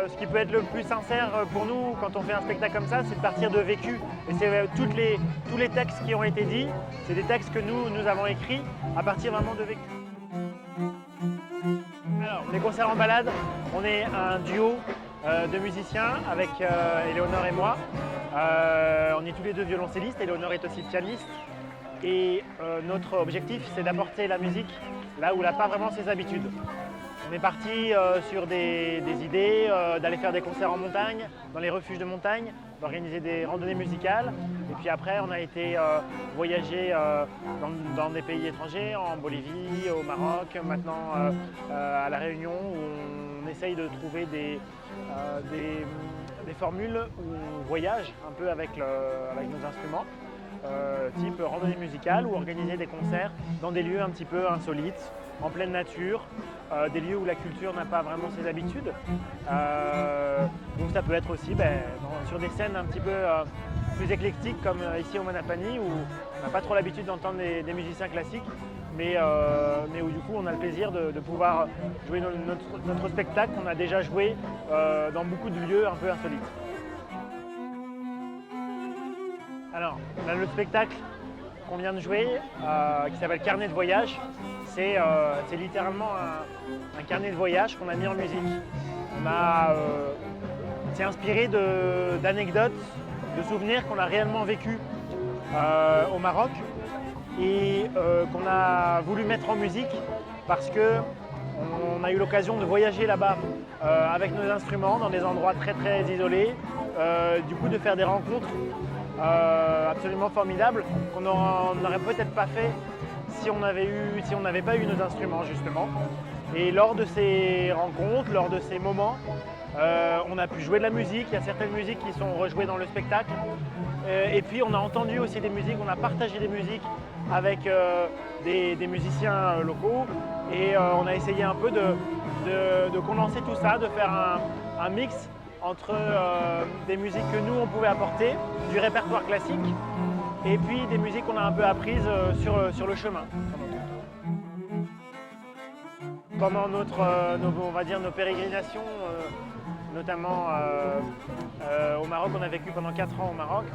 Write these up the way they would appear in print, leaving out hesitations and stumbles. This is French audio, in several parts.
ce qui peut être le plus sincère pour nous quand on fait un spectacle comme ça, c'est de partir de vécu. Et c'est tous les textes qui ont été dits, c'est des textes que nous avons écrits à partir vraiment de vécu. Alors, les concerts en balade, on est un duo de musiciens avec Éléonore et moi. On est tous les deux violoncellistes, Éléonore est aussi pianiste. Et notre objectif, c'est d'apporter la musique là où elle n'a pas vraiment ses habitudes. On est parti sur des idées d'aller faire des concerts en montagne, dans les refuges de montagne, d'organiser des randonnées musicales. Et puis après, on a été voyager dans des pays étrangers, en Bolivie, au Maroc, maintenant à La Réunion, où on essaye de trouver des formules où on voyage un peu avec nos instruments. Type randonnée musicale ou organiser des concerts dans des lieux un petit peu insolites, en pleine nature, des lieux où la culture n'a pas vraiment ses habitudes. Donc ça peut être aussi sur des scènes un petit peu plus éclectiques comme ici au Manapani où on n'a pas trop l'habitude d'entendre des musiciens classiques, mais où du coup on a le plaisir de pouvoir jouer notre spectacle qu'on a déjà joué dans beaucoup de lieux un peu insolites. Alors, là, le spectacle qu'on vient de jouer, qui s'appelle Carnet de voyage, c'est littéralement un carnet de voyage qu'on a mis en musique. C'est inspiré d'anecdotes, de souvenirs qu'on a réellement vécus au Maroc et qu'on a voulu mettre en musique parce qu'on a eu l'occasion de voyager là-bas avec nos instruments dans des endroits très très isolés, du coup de faire des rencontres absolument formidable qu'on n'aurait peut-être pas fait si on n'avait pas eu nos instruments justement. Et lors de ces rencontres, lors de ces moments, on a pu jouer de la musique, il y a certaines musiques qui sont rejouées dans le spectacle. Et puis on a entendu aussi des musiques, on a partagé des musiques avec des musiciens locaux et on a essayé un peu de condenser tout ça, de faire un mix entre des musiques que nous on pouvait apporter, du répertoire classique, et puis des musiques qu'on a un peu apprises sur le chemin. Pendant nos pérégrinations, notamment au Maroc, on a vécu pendant 4 ans au Maroc.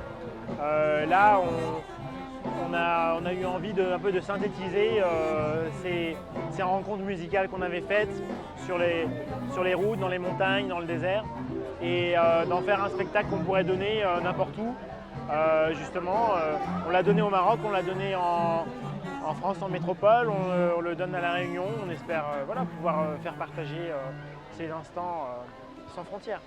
Là, on a eu envie un peu de synthétiser ces rencontres musicales qu'on avait faites sur les routes, dans les montagnes, dans le désert, et d'en faire un spectacle qu'on pourrait donner n'importe où. Justement, on l'a donné au Maroc, on l'a donné en France, en métropole, on le donne à La Réunion. On espère pouvoir faire partager ces instants sans frontières.